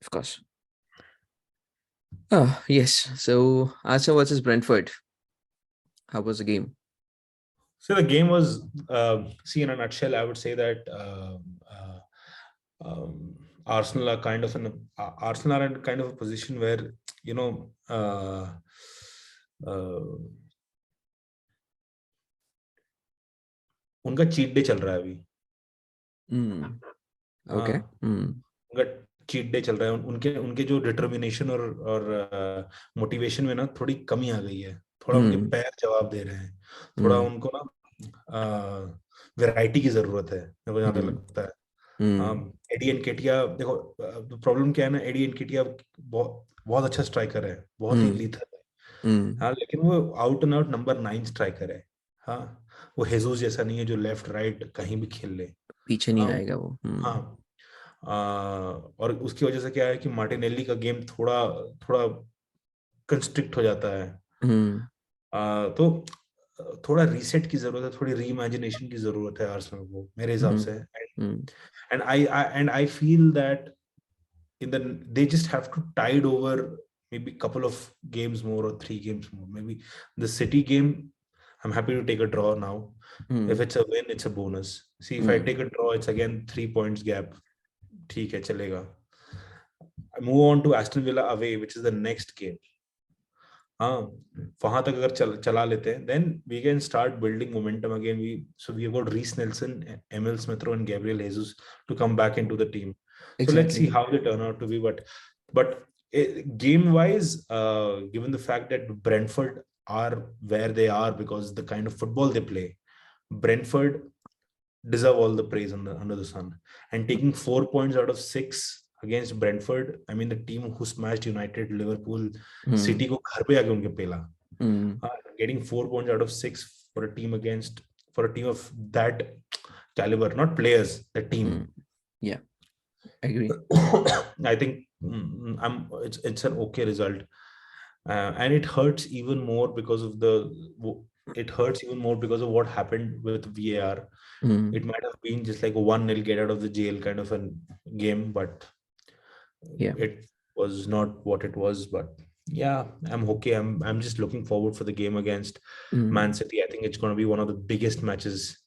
Of course. Yes. So Arsenal versus Brentford. How was the game? So the game was, see, in a nutshell, I would say that Arsenal are kind of Arsenal are in kind of a position where you know uh, उनका cheat day चल रहा है अभी. Okay. हाँ, उनका cheat day चल रहा है. उनके उनके जो डिटर्मिनेशन और मोटिवेशन में ना थोड़ी कमी आ गई है. थोड़ा उनके पैर जवाब दे रहे हैं. थोड़ा उनको ना वैरायटी की जरूरत है, मेरे को जहाँ तक लगता है. एडी एनकेटिया, देखो प्रॉब्लम क्या है ना, एडी एनकेटिया बहुत बहुत अच्छा स्ट्राइकर है, बहुत ही लीथल है. हाँ, लेकिन वो out and out number 9 striker है. हाँ, वो हेजूस जैसा नहीं है जो लेफ्ट राइट कहीं भी खेल ले. पीछे नहीं हाँ. आएगा वो. हाँ. और उसकी वजह से क्या है कि मार्टिनेली का गेम थोड़ा थोड़ा कंस्ट्रिक्ट हो जाता है. तो थोड़ा रीसेट की जरूरत है, थोड़ी री इमेजिनेशन की जरूरत है आर्सेनल को, मेरे हिसाब से. And I feel that in the they just have to tide over maybe a couple of games more or 3 games more. Maybe the City game, I'm happy to take a draw now. If it's a win, it's a bonus. See, if I take a draw, it's again 3 points gap. ठीक है, चलेगा. I move on to Aston Villa away, which is the next game. हाँ, वहां तक अगर चला लेते हैं, then we can start building momentum again. We have got Reece Nelson, Emil Smith Rowe and Gabriel Jesus to come back into the team. So let's see how they turn out to be. But game wise, given the fact that Brentford are where they are because the kind of football they play, Brentford deserve all the praise under the sun. And taking 4 points out of 6 against Brentford, I mean the team who smashed United, Liverpool, City को घर पे आके उनके पेला. Getting 4 points out of 6 for a team of that caliber, not players, the team. Yeah, I agree. I think it's an okay result, and it hurts even more because of what happened with VAR. It might have been just like a 1-0 get out of the jail kind of a game, but it was not what it was. But yeah, I'm okay. I'm just looking forward for the game against Man City. I think it's going to be one of the biggest matches,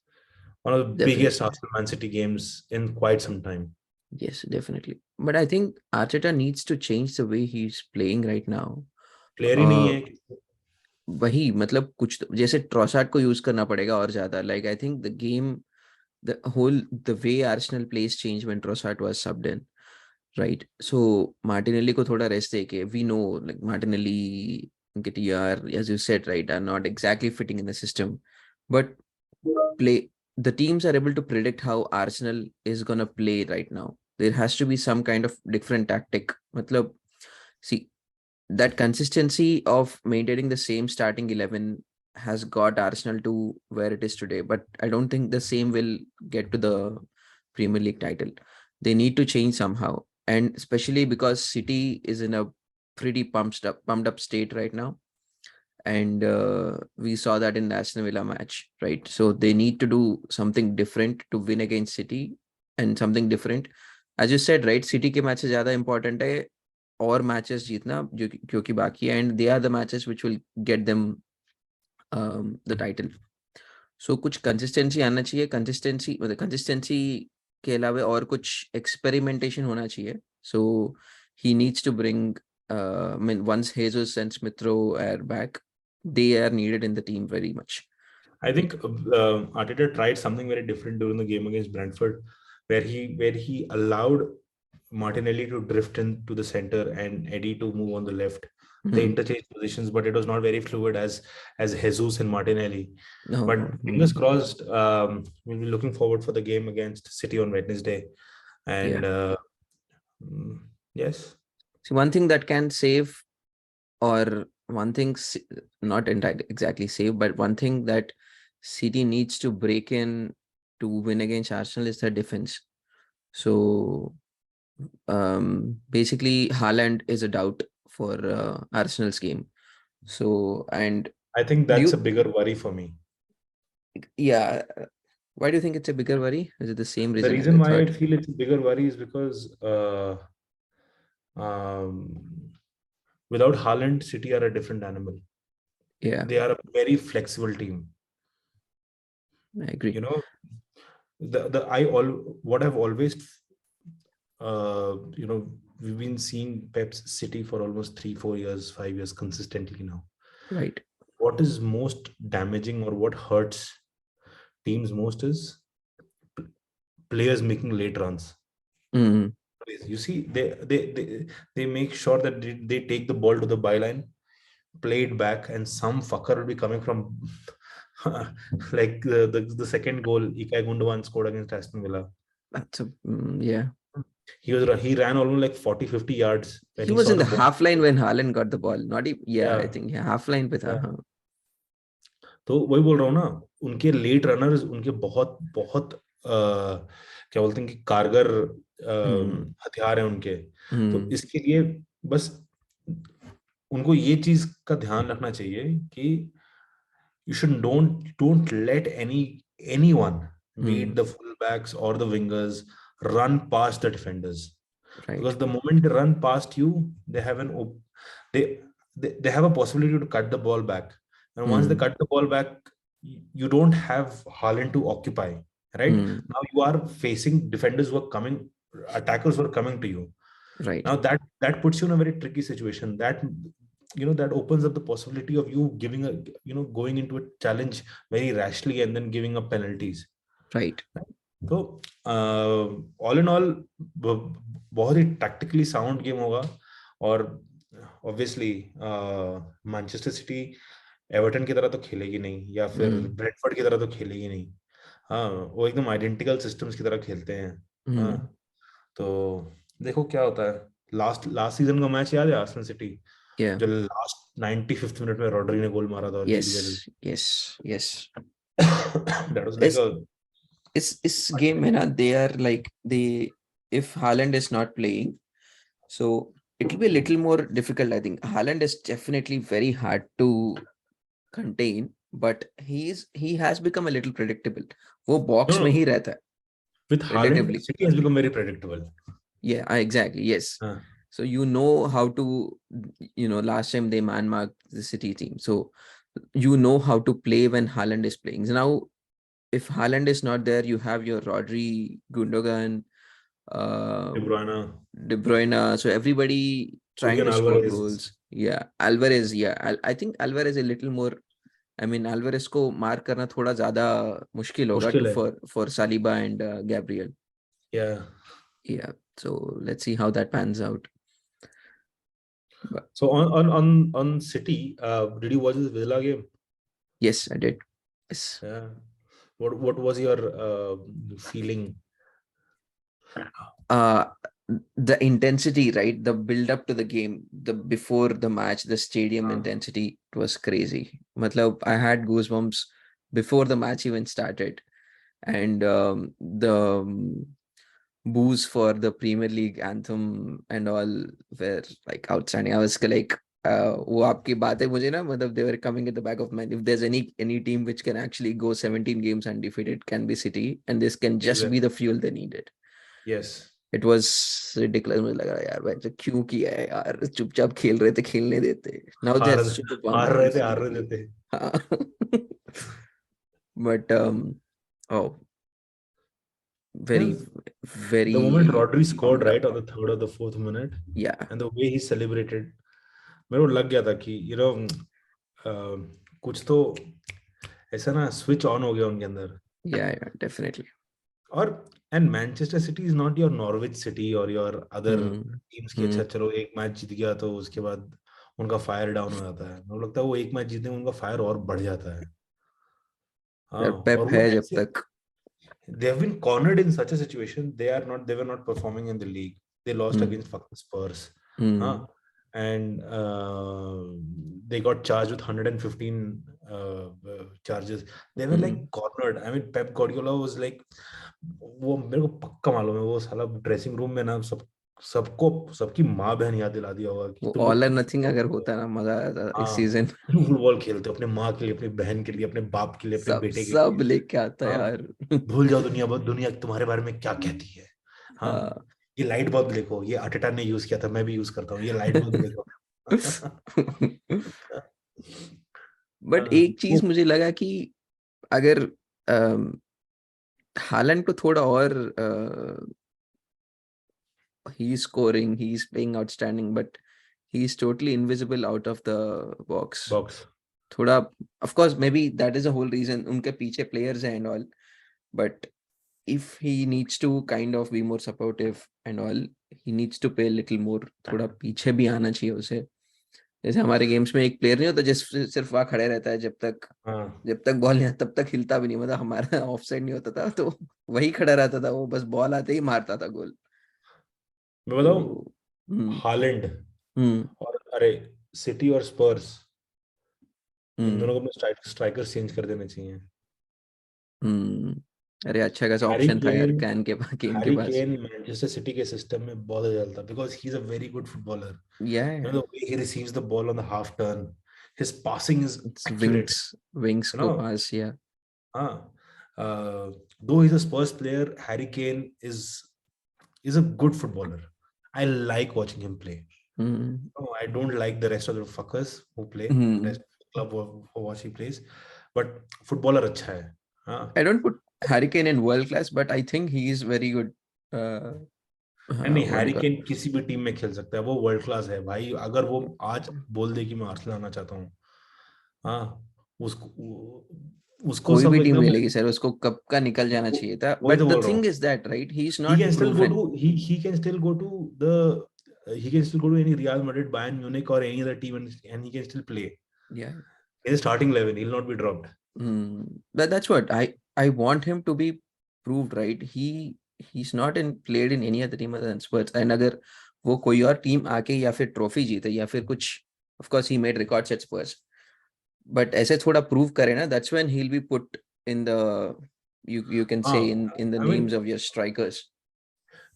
one of the biggest Arsenal Man City games in quite some time. Yes, definitely. But I think Arteta needs to change the way he's playing right now. Player ही नहीं है. वही मतलब कुछ जैसे Trossard को use करना पड़ेगा और ज्यादा. Like I think the game, the way Arsenal plays changed when Trossard was subbed in, right? So Martinelli को थोड़ा rest देके, we know like Martinelli, Nketiah, as you said, right, are not exactly fitting in the system, but the teams are able to predict how Arsenal is gonna play right now. There has to be some kind of different tactic. मतलब see, that consistency of maintaining the same starting 11 has got Arsenal to where it is today, but I don't think the same will get to the Premier League title. They need to change somehow, and especially because City is in a pretty pumped up state right now, and we saw that in the Aston Villa match, right? So they need to do something different to win against City, and something different, as you said, right? City के matches ज़्यादा important है और matches जीतना जो क्योंकि बाकी है, and they are the matches which will get them the title. So कुछ consistency आना चाहिए. Consistency के अलावा और कुछ experimentation होना चाहिए. So he needs to bring I mean, once Jesus and Smith Rowe are back, they are needed in the team very much. I think Arteta tried something very different during the game against Brentford, where he allowed Martinelli to drift into the center and Eddie to move on the left. They interchanged positions, but it was not very fluid as Jesus and Martinelli. But fingers crossed. We'll be looking forward for the game against City on Wednesday. And yes. See, one thing that can save, or one thing not exactly save, but one thing that City needs to break in to win against Arsenal is the defense. So basically Haaland is a doubt for Arsenal's game. So, and I think that's a bigger worry for me. Yeah. Why do you think it's a bigger worry? Is it the same reason? The reason why I feel it's a bigger worry is because Without Haaland, City are a different animal. Yeah, They are a very flexible team. I agree. You know, the I all what I've always you know, we've been seeing Pep's City for almost 3 4 years 5 years consistently now. Right. What is most damaging or what hurts teams most is players making late runs. Mm, You see, they make sure that they take the ball to the byline, play it back, and some fucker will be coming from like the second goal Ilkay Gundogan scored against Aston Villa. that's a yeah. He ran almost like 40 50 yards when He he was saw in the the ball. half line when Haaland got the ball. Not even, yeah, I Yeah, think yeah, half line पे था yeah. हाँ. तो वही बोल रहा हूँ ना, उनके लेट रनर्स उनके बहुत बहुत क्या बोलते हैं कि कारगर Mm, हथियार हैं उनके. तो mm, इसके लिए बस उनको ये चीज का ध्यान रखना चाहिए कि you should don't let anyone, be it mm, the fullbacks or the wingers, run past the defenders, right. because the moment they run past you, they have they, they have a possibility to cut the ball back, and once they Mm, cut the ball back, you don't have Haaland to occupy, right? mm, Now you are facing defenders who are coming, attackers who are coming to you. right. Now that puts you in a very tricky situation. That, you know, that opens up the possibility of you giving a, you know, going into a challenge very rashly and then giving up penalties. Right. तो all in all बहुत ही tactically sound game होगा. और obviously Manchester city Everton की तरह तो खेलेगी नहीं, या फिर Mm, ब्रेंटफोर्ड की तरह तो खेलेगी नहीं. हाँ, वो एकदम आइडेंटिकल सिस्टम्स की तरह खेलते हैं. हाँ, mm, तो देखो क्या होता है. लास्ट लास्ट सीजन का मैच याद है आर्सेनल सिटी, yeah. जो लास्ट 95th मिनट में रॉड्री ने गोल मारा था और जीत गए Yes. Yes. Yes. थे. That was like It's a it's game है ना. They are like they, if Haaland is not playing, so it will be a little more difficult. I think Haaland is definitely very hard to contain, but he has become a little predictable. वो no box में no ही रहता है with Haaland, relatively. City has become very predictable. Yeah, exactly. Yes. Uh, So you know how to, last time they man marked the City team. So you know how to play when Haaland is playing. So now, if Haaland is not there, you have your Rodri, Gundogan, De um, Bruyne, De Bruyne. So everybody trying Julian to score Alvarez. goals. Yeah, Alvarez. Yeah, I think Alvarez a little more. I mean, Alvarez को मार करना थोड़ा ज़्यादा मुश्किल होगा मुश्किल है. for Saliba and Gabriel. Yeah. Yeah. So let's see how that pans out. But So on City, did you watch this Villa game? yes, I did. Yes. Yeah. What was your feeling? Uh, the intensity, right? The build up to the game, the before the match, the stadium Uh, intensity, it was crazy. Matlab, I had goosebumps before the match even started. And the boos for the Premier League anthem and all were like outstanding. I was like, वो आपकी बात है मुझे ना मतलब they were coming at the back of mind. If there's any team which can actually go 17 games undefeated, can be City, and this can just be exactly. the fuel they needed. Yes. It was ridiculous. मुझे लग रहा है यार भाई तो क्यों किया है यार, चुपचाप खेल रहे थे खेलने देते. Now हार they're super हार pumped रहे थे, हार रहे constantly. थे. हाँ. But oh, very Yes. The moment very Rodri scored pumped right up. on the third or the fourth minute, Yeah. and the way he celebrated, मेरे को लग गया था कि कुछ तो ऐसा ना स्विच ऑन हो गया उनके अंदर. Yeah, definitely. और and Manchester city is not your Norwich city और योर अदर Hmm. टीम्स की. अच्छा Hmm. चलो एक मैच जीत गया तो उसके बाद उनका फायर डाउन हो जाता है. मुझे लगता है वो एक मैच जीतने में उनका फायर और बढ़ जाता है. हाँ, यार और पेप वो है जब ऐसे तक. they have been cornered in such a situation. They were not performing in the league. They lost Hmm. against fucking Spurs. Huh? Hmm. And they got charged with 115 charges. They were like Hmm. cornered. I mean, Pep Guardiola was like, वो मेरे को पक्का मालूम है वो साला dressing room में ना सबकी माँ बहन याद दिला दिया होगा कि वो तुम ऑल लोग और क्यों नथिंग फुटबॉल अगर खेलते हो. होता ना मजा आता इस हाँ, सीजन. क्यों फुटबॉल खेलते हो अपने माँ के लिए, अपनी बहन के लिए, अपने बाप के लिए, अपने सब बेटे के सब लिए. लेके आता हाँ, यार. भूल जाओ दुनिया दुनिया तुम्हारे बारे में क्या कहती है. हाँ, हाँ. ये लाइट बल्ब देखो, ये अटेटा ने यूज किया था, मैं भी यूज करता हूँ, ये लाइट बल्ब देखो। बट एक चीज मुझे लगा कि अगर हालैंड को थोड़ा और he is scoring, he is playing outstanding, but he is totally invisible out of the box. Box थोड़ा, of course, maybe that is the whole reason उनके पीछे players हैं and all, but if he needs to kind of be more supportive and all, he needs to play a little more, थोड़ा पीछे भी आना चाहिए उसे. जैसे हमारे गेम्स में एक प्लेयर नहीं होता जिस सिर्फ वहां खड़े रहता है हाँ जब तक बॉल नहीं तब तक हिलता भी नहीं, मतलब हमारा ऑफ साइड नहीं होता था तो वही खड़ा रहता था, वो बस बॉल आते ही मारता था गोल. मैं तो बताऊं, हम्म. हालैंड हम्म. और अरे सिटी और स्पर्स, इन हम्म. दोनों को अपने स्ट्राइकर्स चेंज कर देने चाहिए. हम्म. अरे अच्छा खासा हैरी ऑप्शन था यार केन केन के हैरी पास. केन मैनचेस्टर सिटी के सिस्टम में बहुत अच्छा चलता, because he is a very good footballer. या You know, the way he receives the ball on the half turn, his passing is accurate. Wings You को know, पास या. though he's a Spurs player, Harry Kane is a good footballer. I like watching him play. Hmm. No, I don't like the rest of the fuckers who play. Hmm. Rest of the club who watch he plays, but footballer अच्छा है. हाँ. I don't put Harry Kane in world class, but I think he is very good. नहीं, what do Harry you can किसी भी team में खेल सकता है, वो वर्ल्ड क्लास है भाई. अगर वो आज कॉल. बोल दे कि मैं आर्सेनल आना चाहता हूँ, हाँ, उसको कोई सब भी टीम ले एकदम. लेगी सर, उसको कब का निकल जाना चाहिए था, वही बट तो द बोल रहा थिंग हूँ. Is that right, he is he not can still go proven. to he can still go to the he can still go to any Real Madrid, Bayern Munich or any other team, and he can still play या. in the starting 11. He'll not be dropped. But that's what I want him to be proved, right? He's not in played in any other team other than Spurs. And अगर वो कोई और team आके या फिर trophy जीते या फिर कुछ, of course he made records at Spurs, but ऐसे थोड़ा प्रूव करे ना, that's when he'll be put in the, you can say, हाँ, in the I mean, names of your strikers,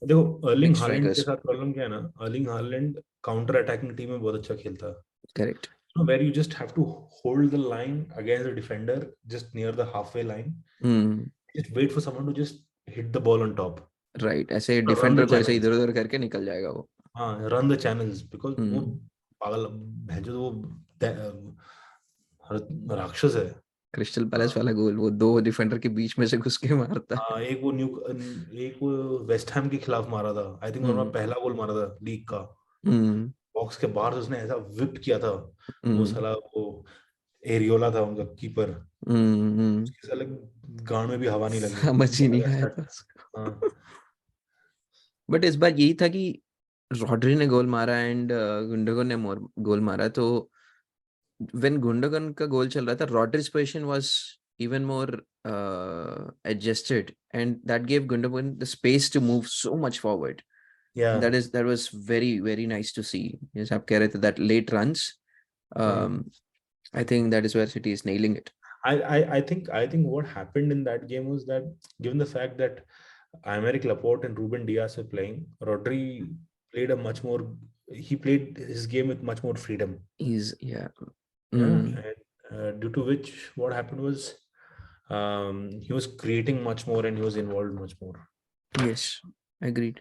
देखो अर्लिंग big हालैंड के strikers. साथ problem क्या है ना, Erling Haaland counter attacking team में बहुत अच्छा खेलता है. Correct. Where you just have to hold the line against the defender just near the halfway line. Hmm. Just wait for someone to just hit the ball on top. Right. ऐसे Run the defender को ऐसे channels. इधर उधर करके निकल जाएगा वो. हाँ, run the channels because वो हम्म. पागल भेजो तो वो राक्षस है. क्रिस्टल पैलेस हाँ. वाला गोल, वो दो डिफेंडर के बीच में से घुस के मारता है. हाँ, एक वो वेस्ट हैम के खिलाफ मारा था, आई थिंक उन्होंने हम्म. पहला गोल मारा था लीग का. हम्म. बॉक्स के बाहर से उसने ऐसा विप किया था. वो हम्म. साला वो एरियोला था उनका कीपर. हम्म. उसके साले गांड में भी हवा नहीं लगी. समझ ही वो नहीं आया ऐसा. था हाँ. उसको. बट इस बार यही था कि रॉड्री ने गोल मारा एंड गुंडोगन ने गोल मारा, तो व्हेन गुंडोगन का गोल चल रहा था, Rodri's position was even more adjusted, and that gave Gundogan the space to move so much forward. या. That was very very nice to see. Yes, आप कह रहे थे that late runs. हाँ. um, I think that is where City is nailing it. I think what happened in that game was that, given the fact that Aymeric Laporte and Ruben Diaz were playing, Rodri played a much more. He played his game with much more freedom. He's yeah. Yeah, Mm, and due to which, what happened was, he was creating much more and he was involved much more. yes, agreed.